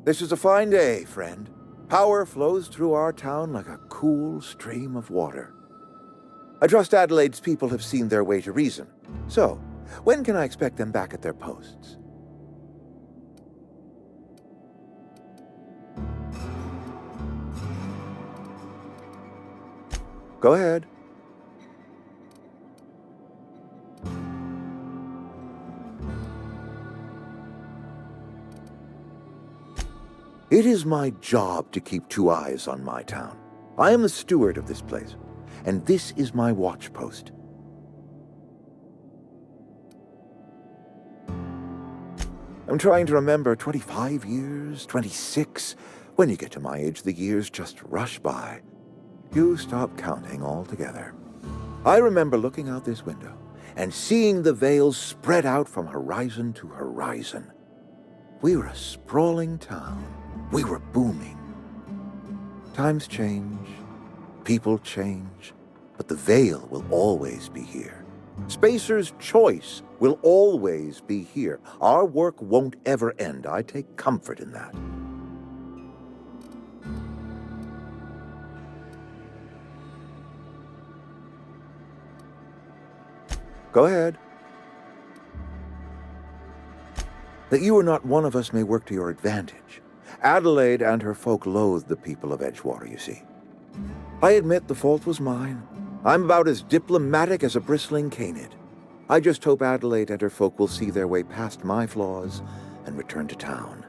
This is a fine day, friend. Power flows through our town like a cool stream of water. I trust Adelaide's people have seen their way to reason. So, when can I expect them back at their posts? Go ahead. It is my job to keep 2 eyes on my town. I am the steward of this place, and this is my watch post. I'm trying to remember 25 years, 26. When you get to my age, the years just rush by. You stop counting altogether. I remember looking out this window and seeing the veils spread out from horizon to horizon. We were a sprawling town. We were booming. Times change, people change, but the veil will always be here. Spacer's choice will always be here. Our work won't ever end. I take comfort in that. Go ahead. That you are not one of us may work to your advantage. Adelaide and her folk loathe the people of Edgewater, you see. I admit the fault was mine. I'm about as diplomatic as a bristling canid. I just hope Adelaide and her folk will see their way past my flaws and return to town.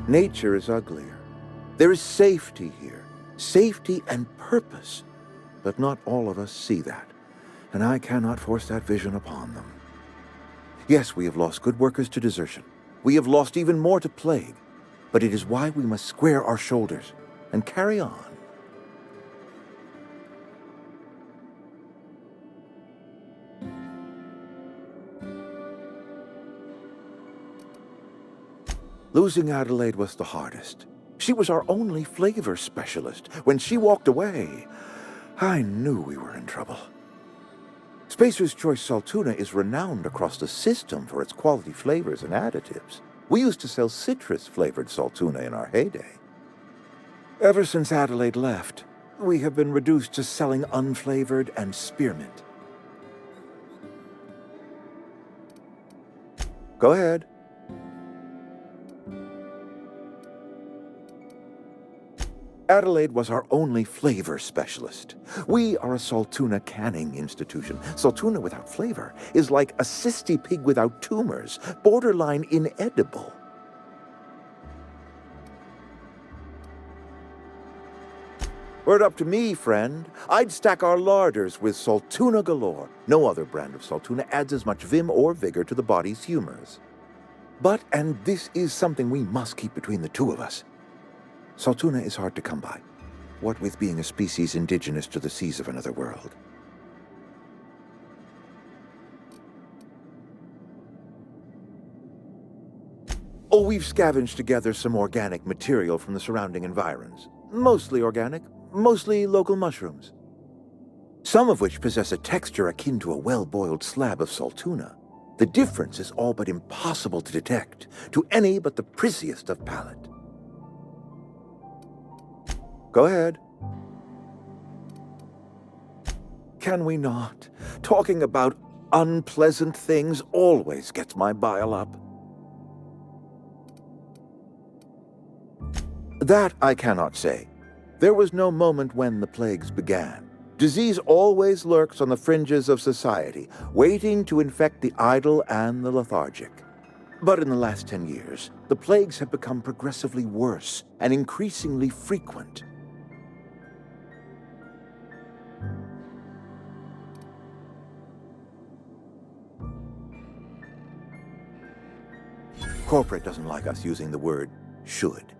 Nature is uglier. There is safety here, safety and purpose. But not all of us see that, and I cannot force that vision upon them. Yes, we have lost good workers to desertion. We have lost even more to plague, but it is why we must square our shoulders and carry on. Losing Adelaide was the hardest. She was our only flavor specialist. When she walked away, I knew we were in trouble. Spacer's Choice Saltuna is renowned across the system for its quality flavors and additives. We used to sell citrus-flavored Saltuna in our heyday. Ever since Adelaide left, we have been reduced to selling unflavored and spearmint. Go ahead. Adelaide was our only flavor specialist. We are a Saltuna canning institution. Saltuna without flavor is like a cysty pig without tumors, borderline inedible. Were it up to me, friend, I'd stack our larders with Saltuna galore. No other brand of Saltuna adds as much vim or vigor to the body's humors. But, and this is something we must keep between the two of us, Saltuna is hard to come by, what with being a species indigenous to the seas of another world. Oh, we've scavenged together some organic material from the surrounding environs. Mostly organic, mostly local mushrooms. Some of which possess a texture akin to a well-boiled slab of Saltuna. The difference is all but impossible to detect to any but the prissiest of palate. Go ahead. Can we not? Talking about unpleasant things always gets my bile up. That I cannot say. There was no moment when the plagues began. Disease always lurks on the fringes of society, waiting to infect the idle and the lethargic. But in the last 10 years, the plagues have become progressively worse and increasingly frequent. Corporate doesn't like us using the word should.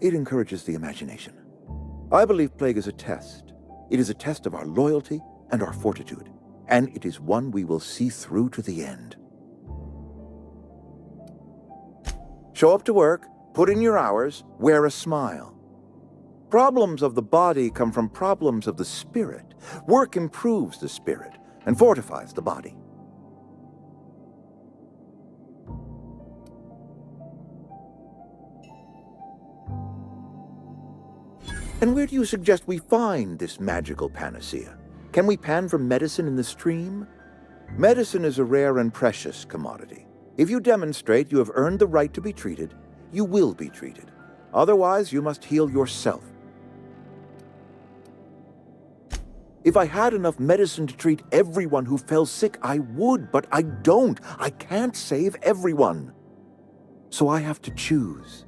It encourages the imagination. I believe plague is a test. It is a test of our loyalty and our fortitude, and it is one we will see through to the end. Show up to work, put in your hours, wear a smile. Problems of the body come from problems of the spirit. Work improves the spirit and fortifies the body. And where do you suggest we find this magical panacea? Can we pan for medicine in the stream? Medicine is a rare and precious commodity. If you demonstrate you have earned the right to be treated, you will be treated. Otherwise, you must heal yourself. If I had enough medicine to treat everyone who fell sick, I would, but I don't. I can't save everyone. So I have to choose.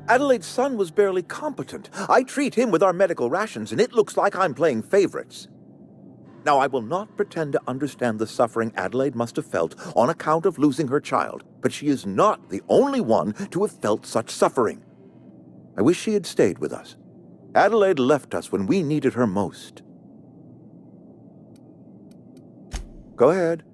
Adelaide's son was barely competent. I treat him with our medical rations, and it looks like I'm playing favorites. Now, I will not pretend to understand the suffering Adelaide must have felt on account of losing her child, but she is not the only one to have felt such suffering. I wish she had stayed with us. Adelaide left us when we needed her most. Go ahead.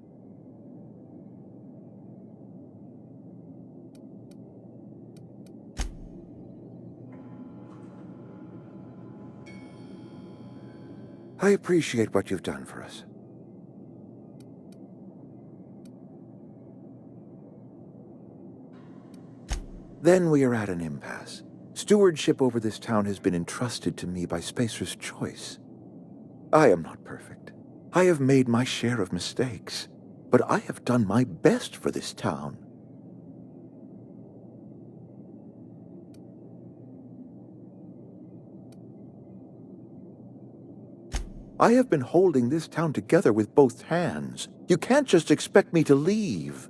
I appreciate what you've done for us. Then we are at an impasse. Stewardship over this town has been entrusted to me by Spacer's Choice. I am not perfect. I have made my share of mistakes, but I have done my best for this town. I have been holding this town together with both hands. You can't just expect me to leave.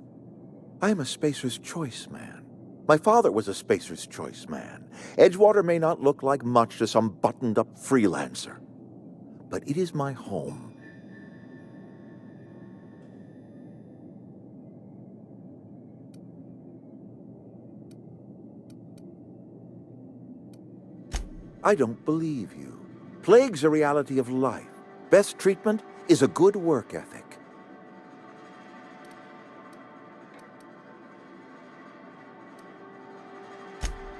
I am a Spacer's Choice man. My father was a Spacer's Choice man. Edgewater may not look like much to some buttoned-up freelancer, but it is my home. I don't believe you. Plague's a reality of life. Best treatment is a good work ethic.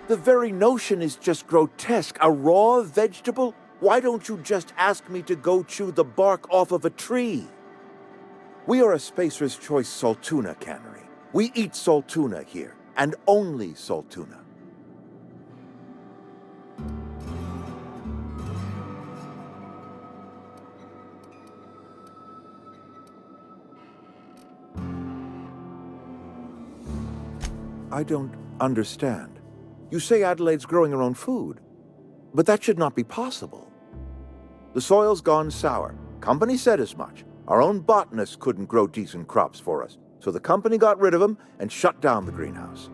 The very notion is just grotesque. A raw vegetable? Why don't you just ask me to go chew the bark off of a tree? We are a Spacer's Choice Saltuna cannery. We eat saltuna here, and only saltuna. I don't understand. You say Adelaide's growing her own food, but that should not be possible. The soil's gone sour. Company said as much. Our own botanists couldn't grow decent crops for us, so the company got rid of them and shut down the greenhouse.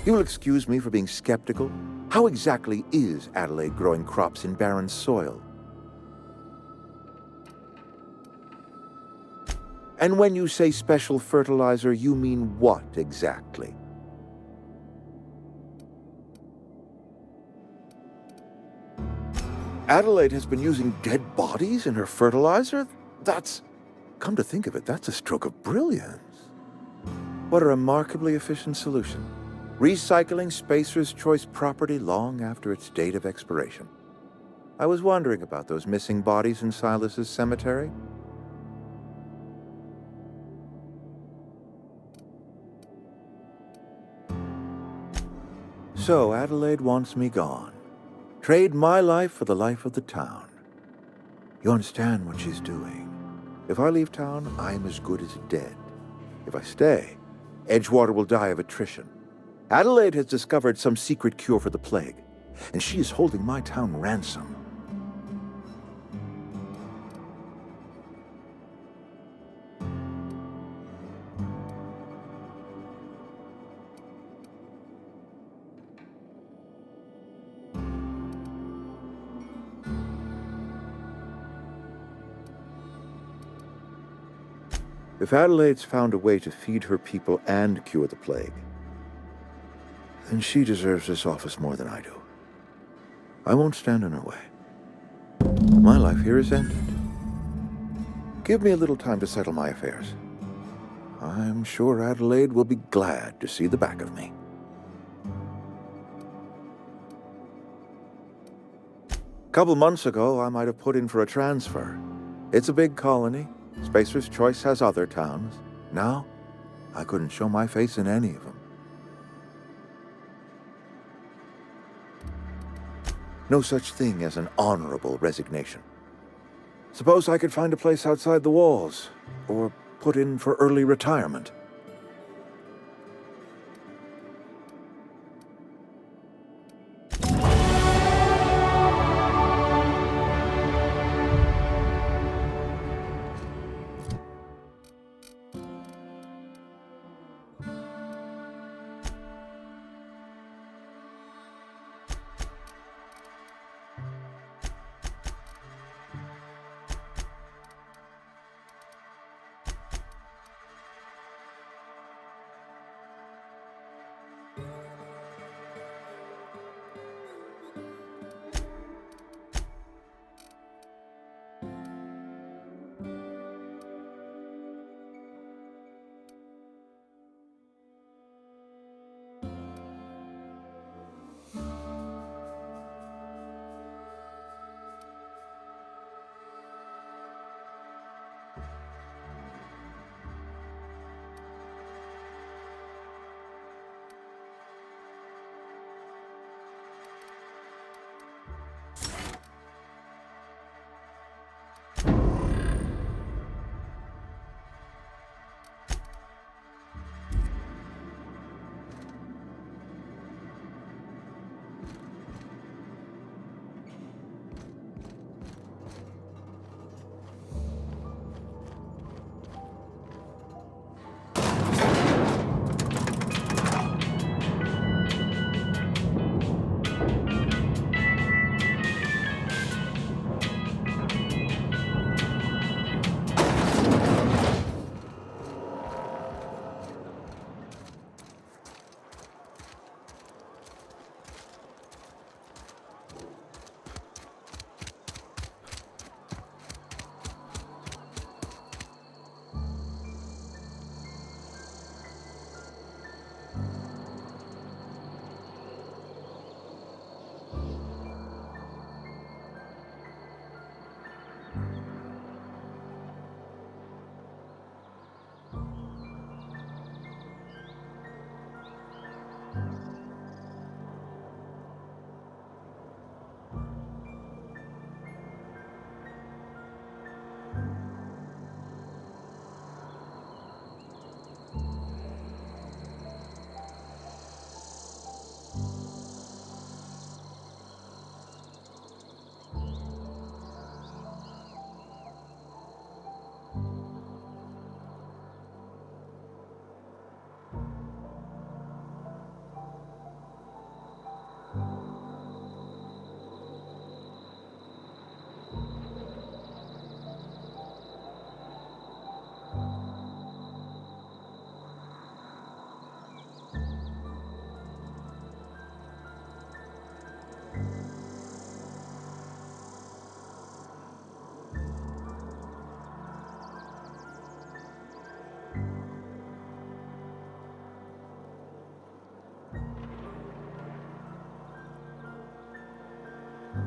You'll excuse me for being skeptical. How exactly is Adelaide growing crops in barren soil? And when you say special fertilizer, you mean what exactly? Adelaide has been using dead bodies in her fertilizer? Come to think of it, that's a stroke of brilliance. What a remarkably efficient solution. Recycling Spacer's Choice property long after its date of expiration. I was wondering about those missing bodies in Silas's cemetery. So Adelaide wants me gone. Trade my life for the life of the town. You understand what she's doing. If I leave town, I am as good as dead. If I stay, Edgewater will die of attrition. Adelaide has discovered some secret cure for the plague, and she is holding my town ransom. If Adelaide's found a way to feed her people and cure the plague, then she deserves this office more than I do. I won't stand in her way. My life here is ended. Give me a little time to settle my affairs. I'm sure Adelaide will be glad to see the back of me. A couple months ago, I might have put in for a transfer. It's a big colony. Spacer's Choice has other towns. Now, I couldn't show my face in any of them. No such thing as an honorable resignation. Suppose I could find a place outside the walls, or put in for early retirement.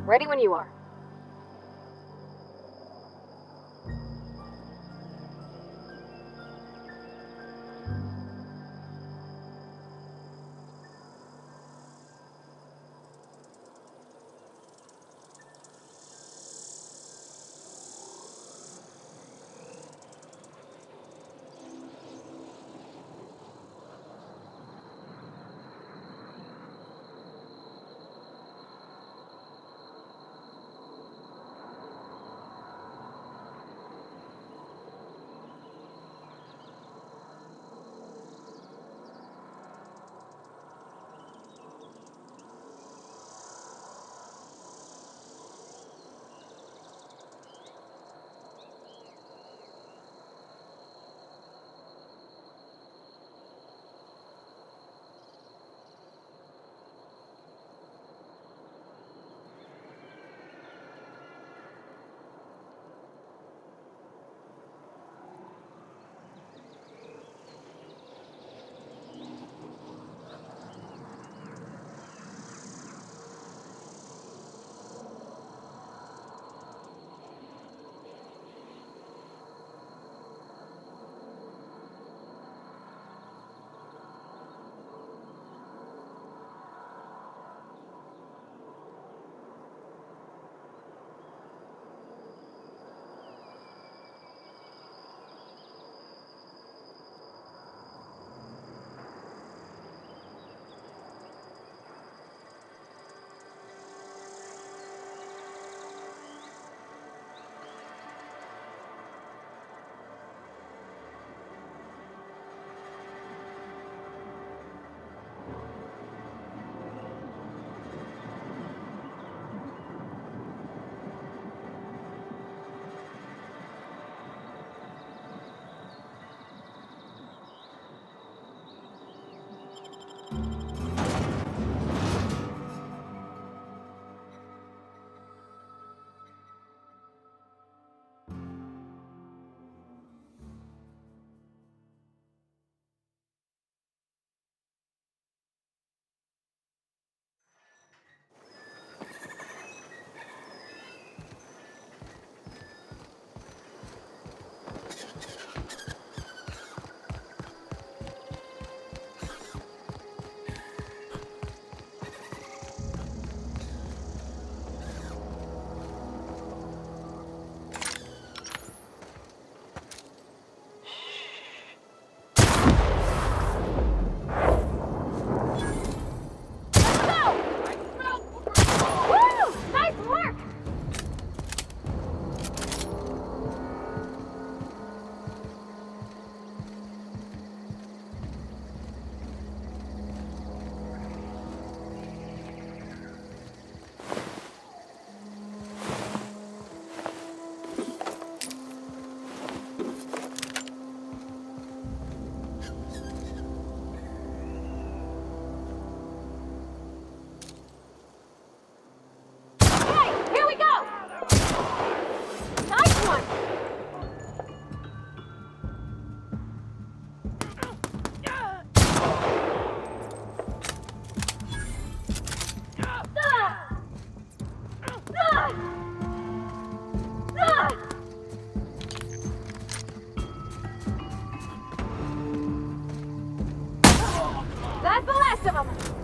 Ready when you are. там?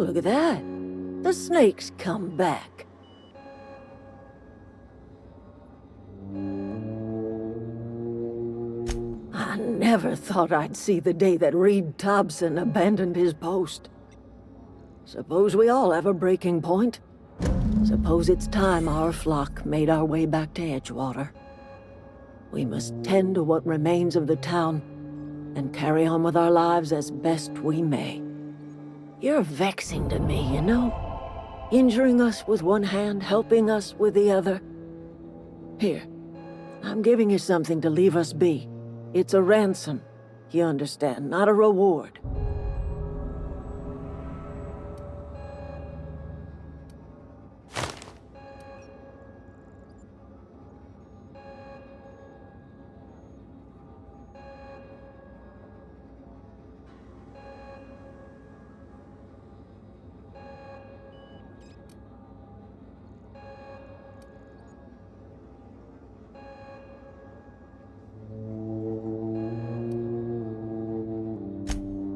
Look at that. The snake's come back. I never thought I'd see the day that Reed Thompson abandoned his post. Suppose we all have a breaking point. Suppose it's time our flock made our way back to Edgewater. We must tend to what remains of the town and carry on with our lives as best we may. You're vexing to me, you know? Injuring us with one hand, helping us with the other. Here, I'm giving you something to leave us be. It's a ransom, you understand, not a reward.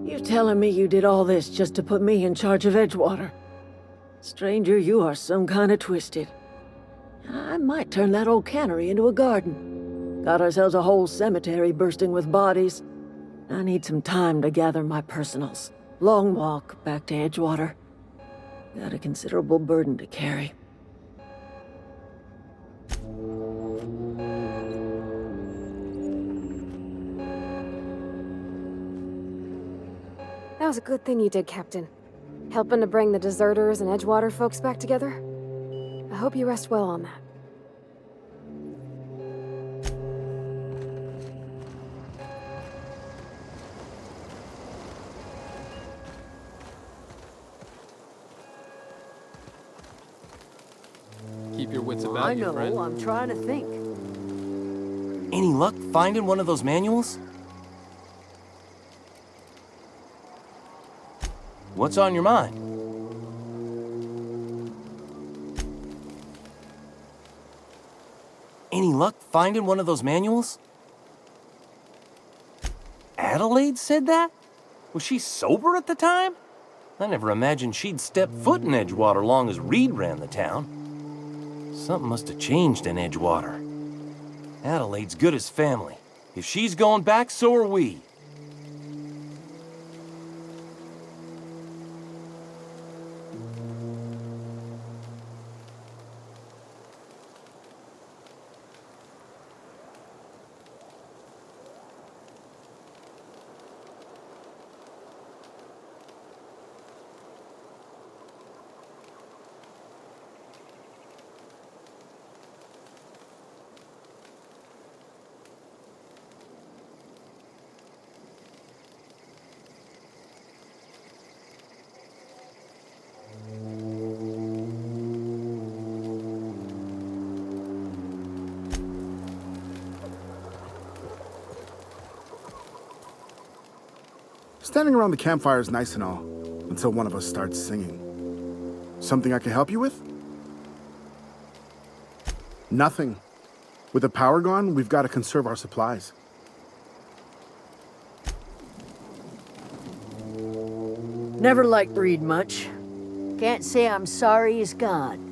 You're telling me you did all this just to put me in charge of Edgewater? Stranger, you are some kind of twisted. I might turn that old cannery into a garden. Got ourselves a whole cemetery bursting with bodies. I need some time to gather my personals. Long walk back to Edgewater. Got a considerable burden to carry. That was a good thing you did, Captain. Helping to bring the deserters and Edgewater folks back together. I hope you rest well on that. keep your wits about I you, know, friend. I'm trying to think. Any luck finding one of those manuals? What's on your mind? Any luck finding one of those manuals? Adelaide said that? Was she sober at the time? I never imagined she'd step foot in Edgewater long as Reed ran the town. Something must have changed in Edgewater. Adelaide's good as family. If she's going back, so are we. Standing around the campfire is nice and all, until one of us starts singing. Something I can help you with? Nothing. With the power gone, we've got to conserve our supplies. Never liked Reed much. Can't say I'm sorry he's gone.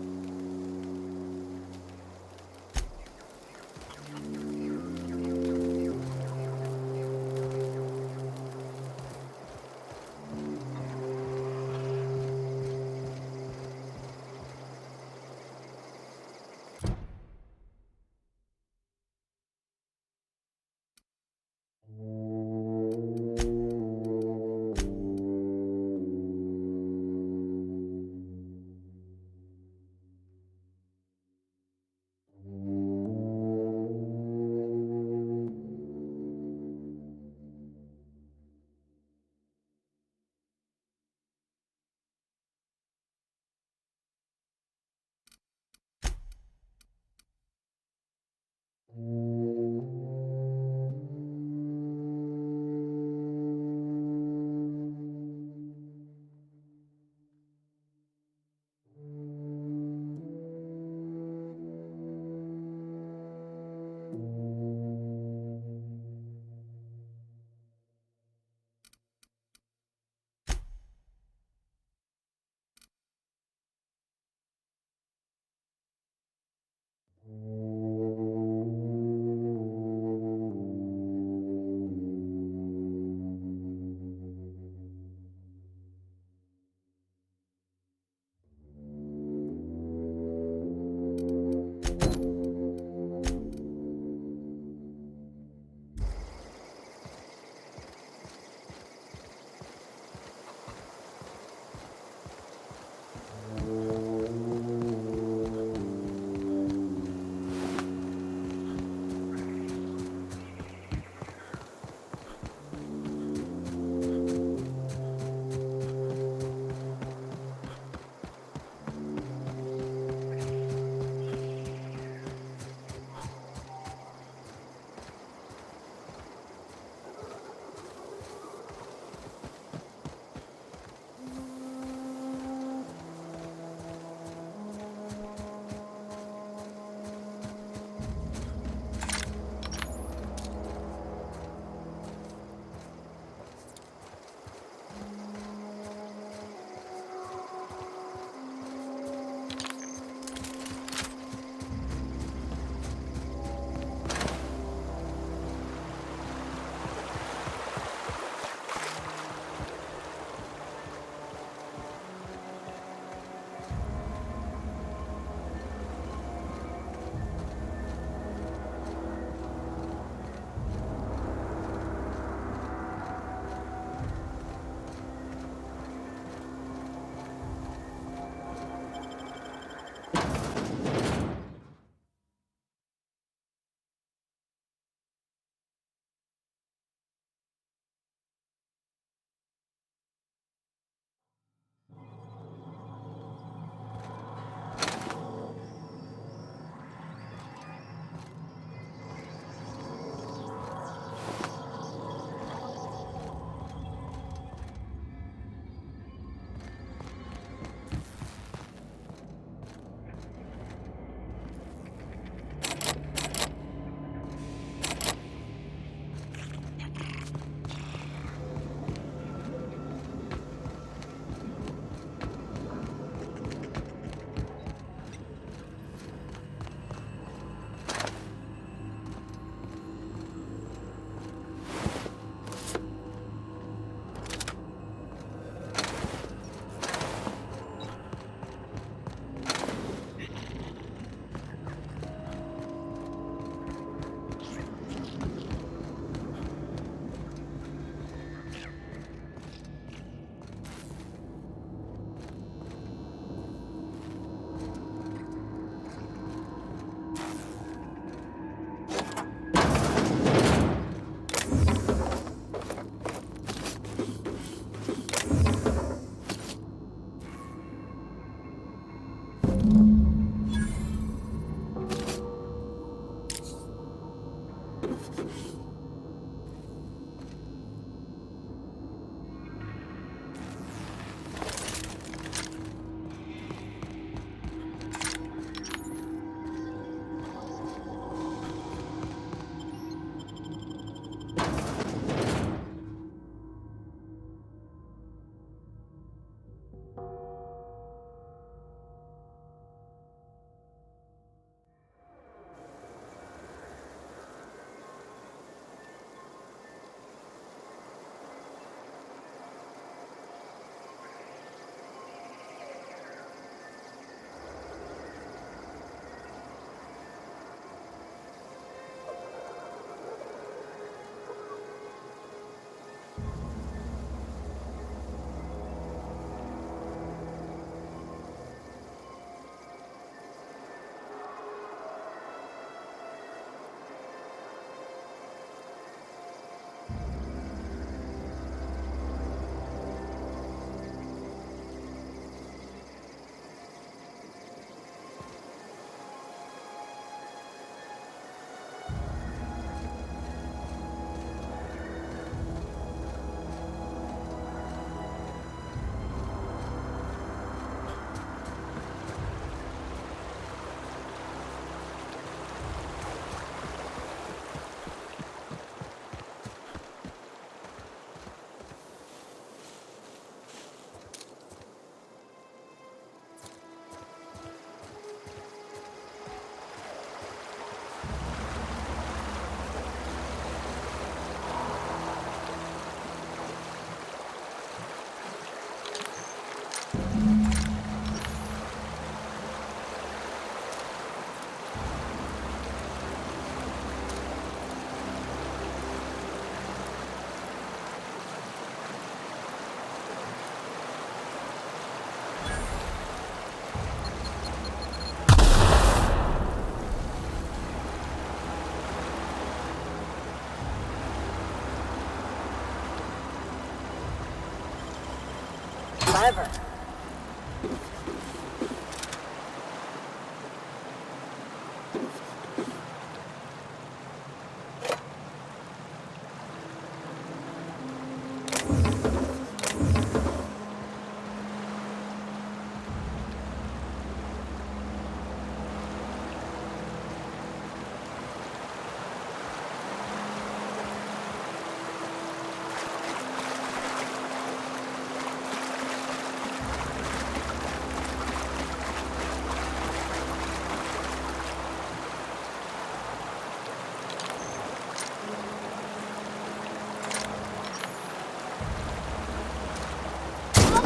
Clever.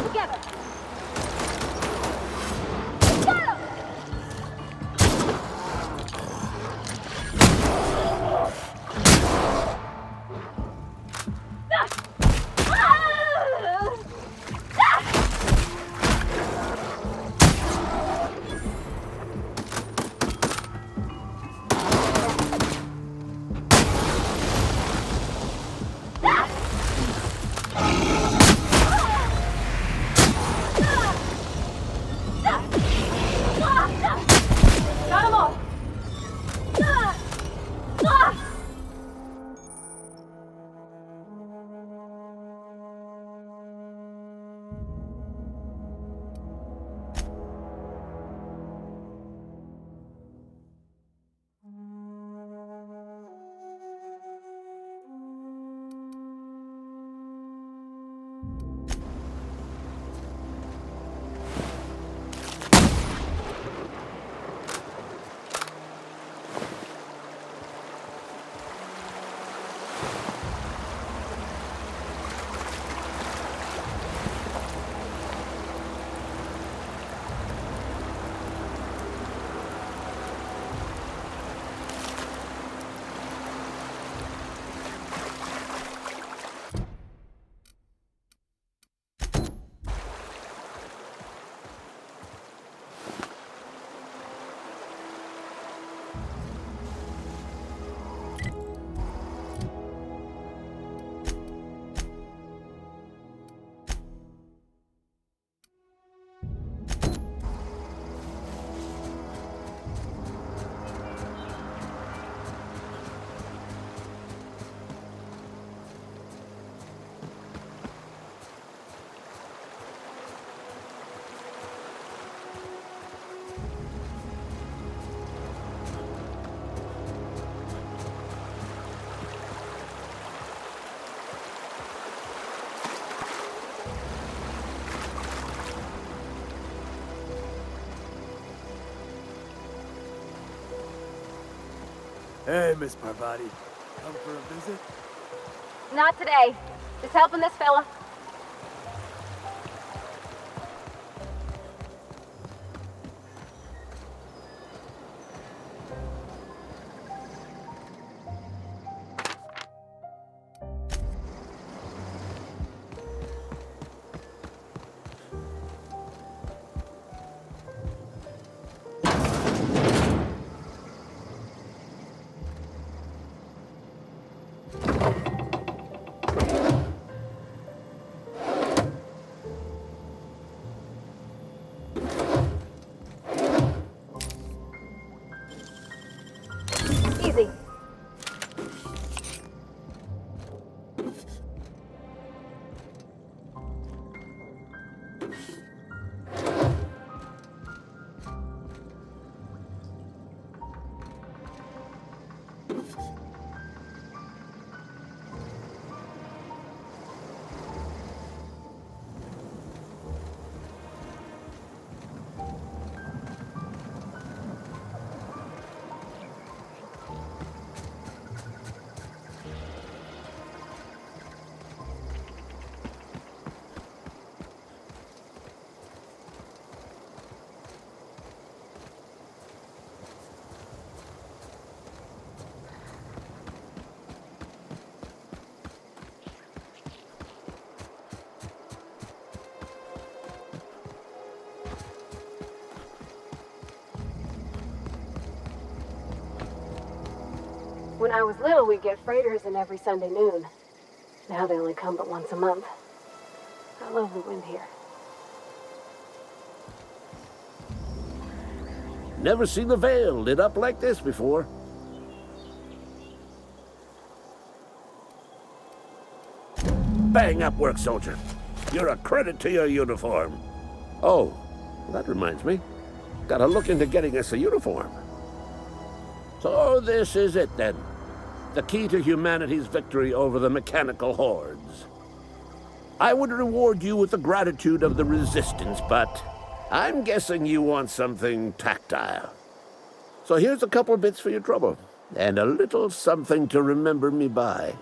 Together. Hey, Miss Parvati. Come for a visit? Not today. Just helping this fella. Easy. When I was little, we'd get freighters in every Sunday noon. Now they only come but once a month. I love the wind here. Never seen the Vale lit up like this before. Bang up work, soldier. You're a credit to your uniform. Oh, that reminds me. Gotta look into getting us a uniform. So this is it then. The key to humanity's victory over the mechanical hordes. I would reward you with the gratitude of the Resistance, but I'm guessing you want something tactile. So here's a couple bits for your trouble, and a little something to remember me by.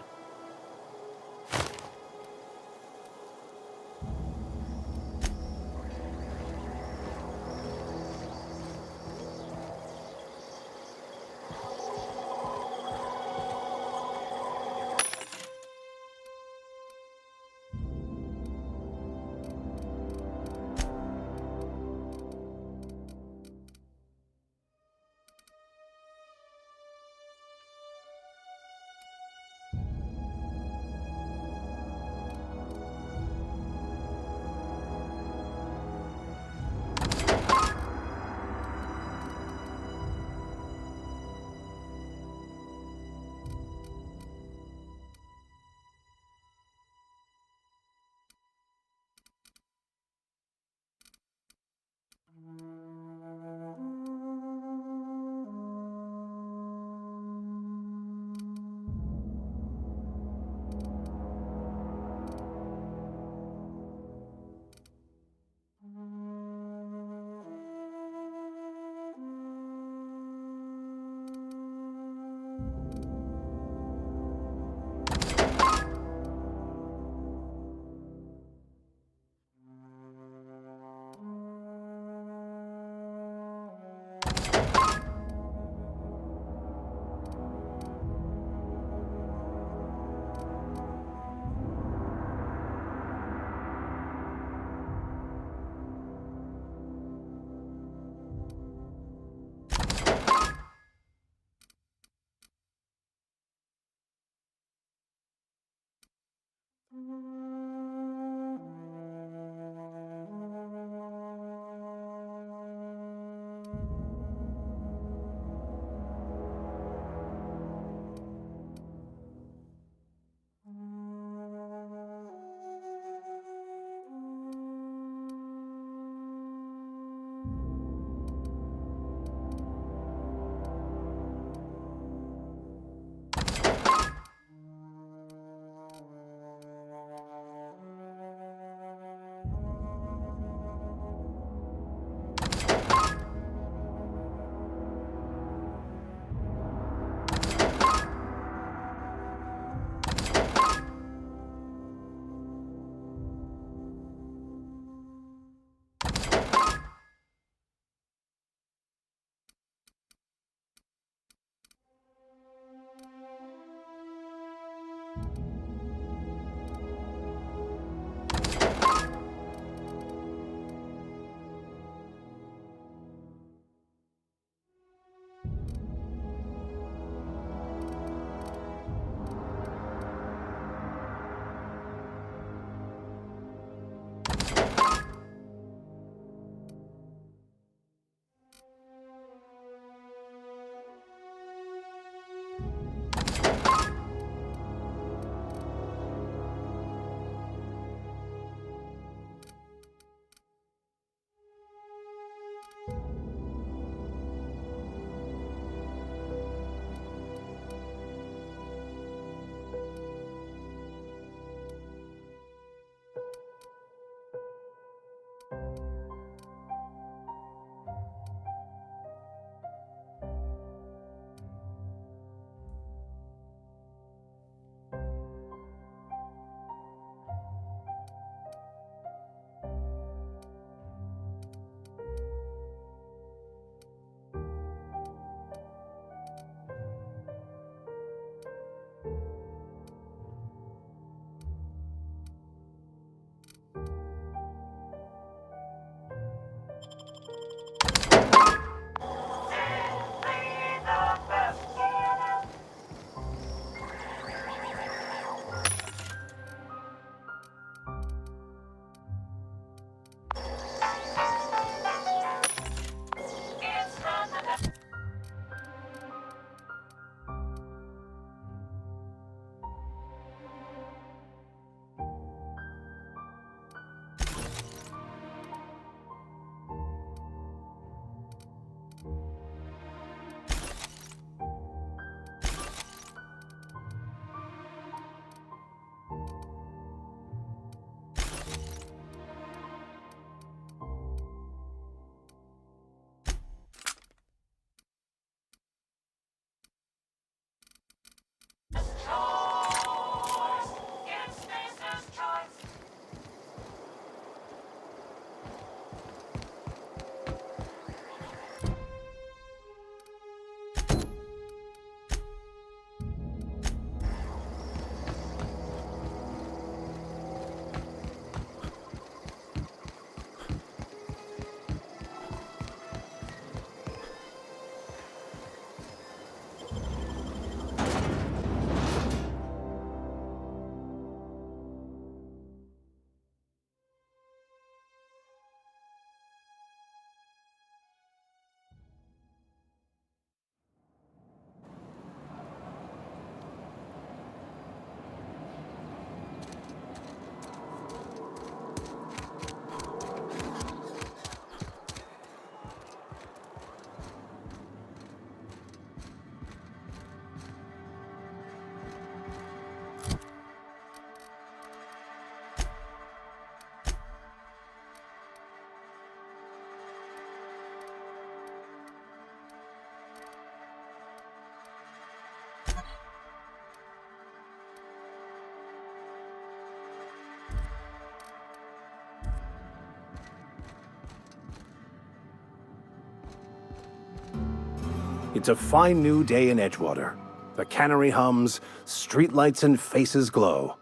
It's a fine new day in Edgewater. The cannery hums, streetlights and faces glow.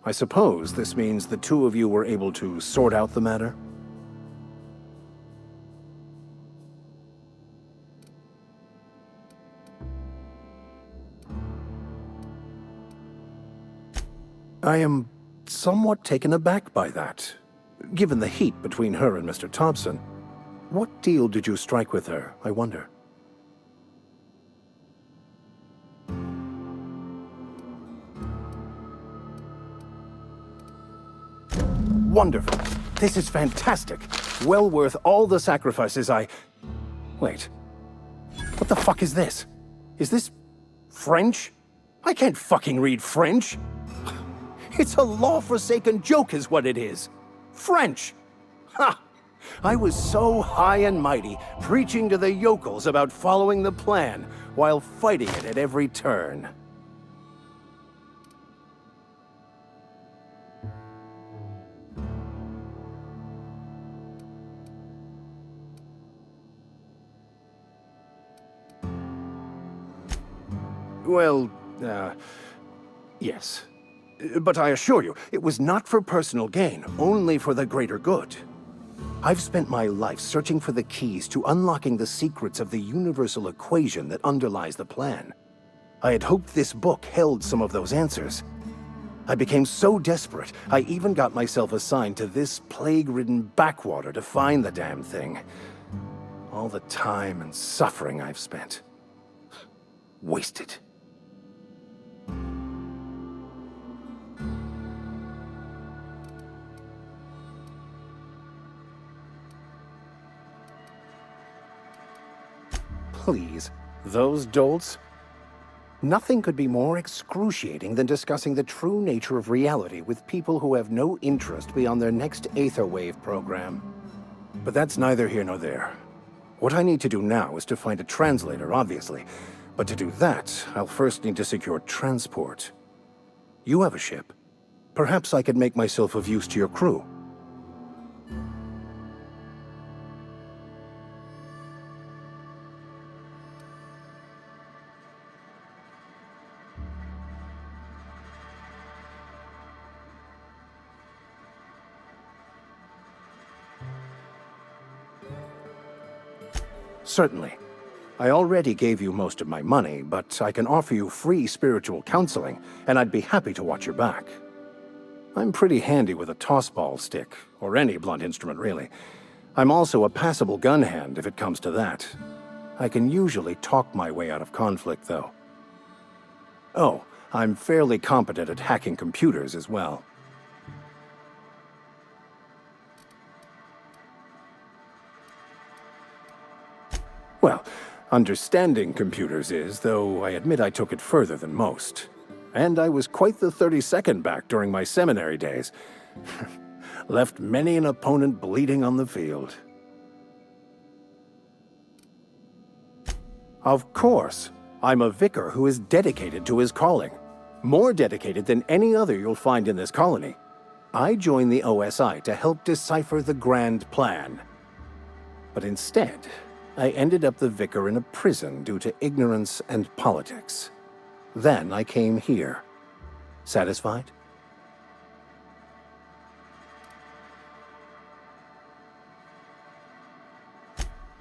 I suppose this means the two of you were able to sort out the matter? I am somewhat taken aback by that. Given the heat between her and Mr. Thompson, what deal did you strike with her, I wonder? Wonderful. This is fantastic. Well worth all the sacrifices Wait. What the fuck is this? Is this French? I can't fucking read French. It's a law-forsaken joke is what it is. French. Ha! I was so high and mighty, preaching to the yokels about following the plan, while fighting it at every turn. Well, yes. But I assure you, it was not for personal gain, only for the greater good. I've spent my life searching for the keys to unlocking the secrets of the universal equation that underlies the plan. I had hoped this book held some of those answers. I became so desperate, I even got myself assigned to this plague-ridden backwater to find the damn thing. All the time and suffering I've spent. Wasted. Please, those dolts? Nothing could be more excruciating than discussing the true nature of reality with people who have no interest beyond their next Aetherwave program. But that's neither here nor there. What I need to do now is to find a translator, obviously. But to do that, I'll first need to secure transport. You have a ship. Perhaps I could make myself of use to your crew. Certainly. I already gave you most of my money, but I can offer you free spiritual counseling, and I'd be happy to watch your back. I'm pretty handy with a tossball stick, or any blunt instrument, really. I'm also a passable gun hand, if it comes to that. I can usually talk my way out of conflict, though. Oh, I'm fairly competent at hacking computers as well. Well, understanding computers is, though I admit I took it further than most. And I was quite the 32nd back during my seminary days. Left many an opponent bleeding on the field. Of course, I'm a vicar who is dedicated to his calling. More dedicated than any other you'll find in this colony. I joined the OSI to help decipher the grand plan. But instead, I ended up the vicar in a prison due to ignorance and politics. Then I came here. Satisfied?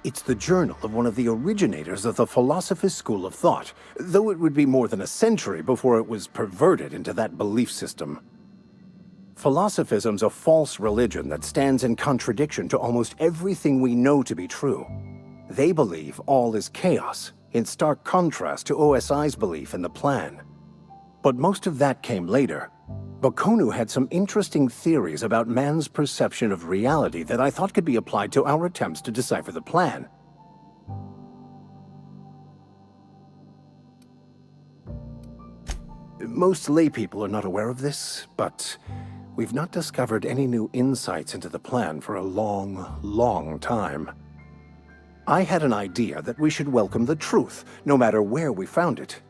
It's the journal of one of the originators of the Philosopher's School of Thought, though it would be more than a century before it was perverted into that belief system. Philosophism's a false religion that stands in contradiction to almost everything we know to be true. They believe all is chaos, in stark contrast to OSI's belief in the plan. But most of that came later. Bakonu had some interesting theories about man's perception of reality that I thought could be applied to our attempts to decipher the plan. Most laypeople are not aware of this, but we've not discovered any new insights into the plan for a long, long time. I had an idea that we should welcome the truth, no matter where we found it.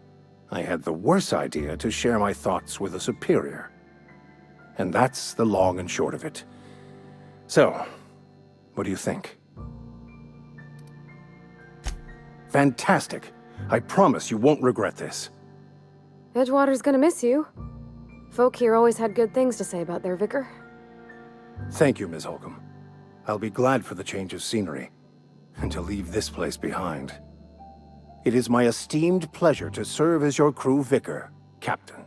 I had the worse idea to share my thoughts with a superior. And that's the long and short of it. So, what do you think? Fantastic. I promise you won't regret this. Edgewater's gonna miss you. Folk here always had good things to say about their vicar. Thank you, Ms. Holcomb. I'll be glad for the change of scenery, and to leave this place behind. It is my esteemed pleasure to serve as your crew vicar, Captain.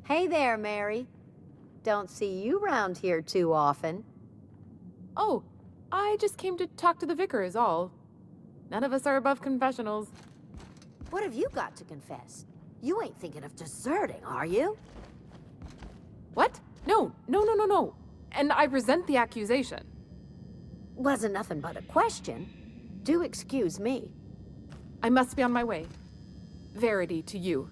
Hey there, Mary. Don't see you round here too often. Oh, I just came to talk to the vicar is all. None of us are above confessionals. What have you got to confess? You ain't thinking of deserting, are you? What? No. And I resent the accusation. Wasn't nothing but a question. Do excuse me. I must be on my way. Verity to you.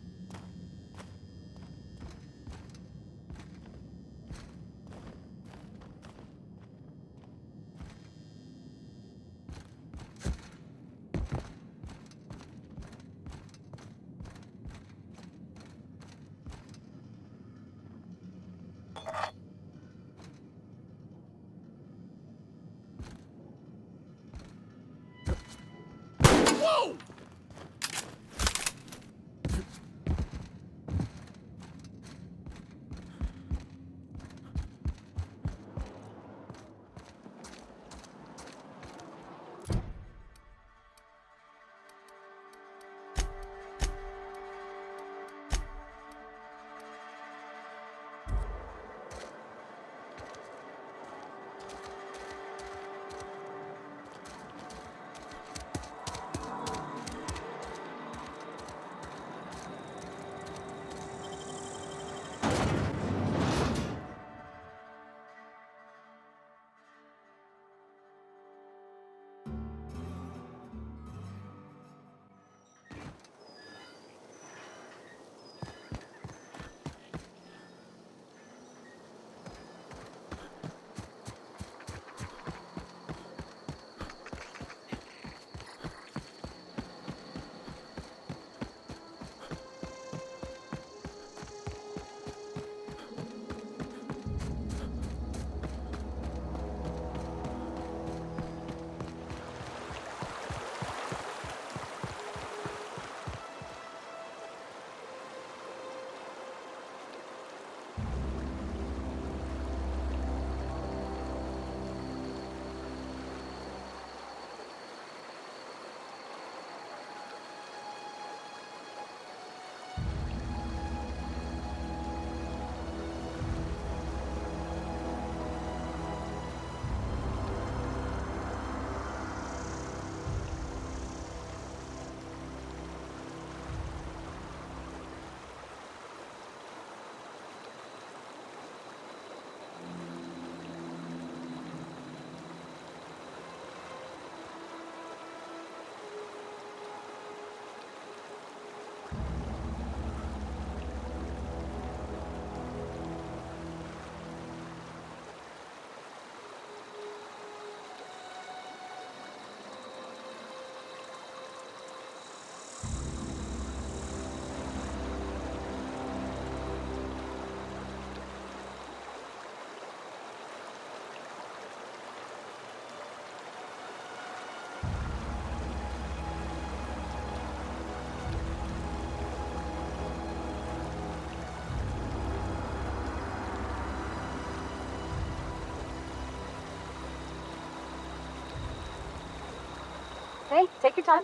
Hey, take your time.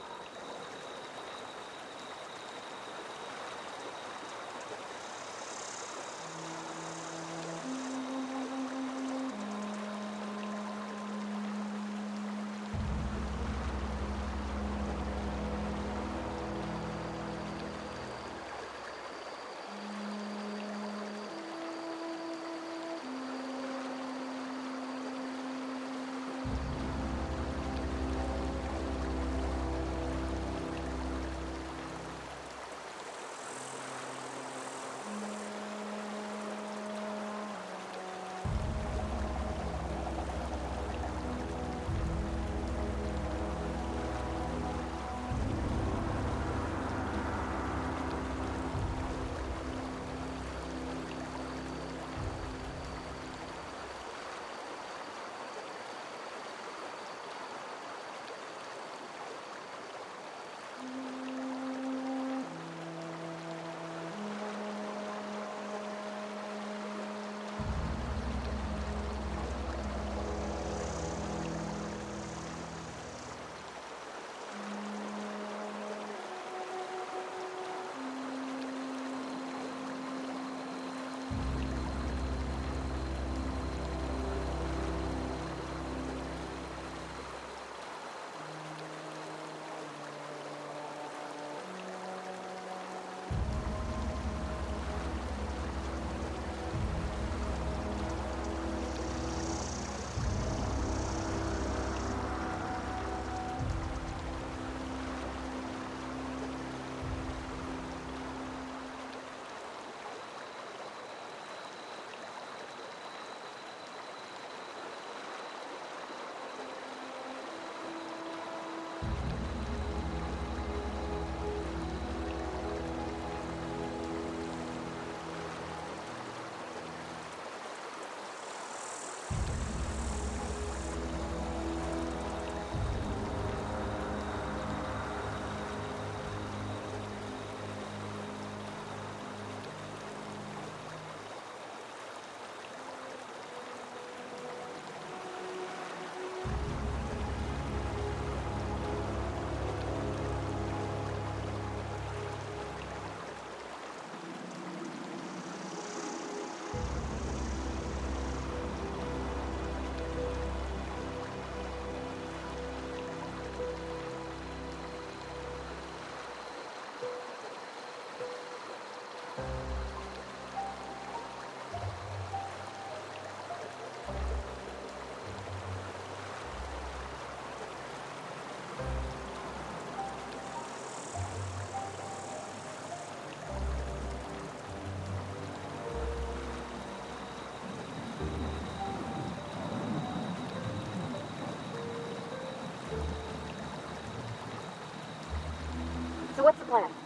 So what's the plan?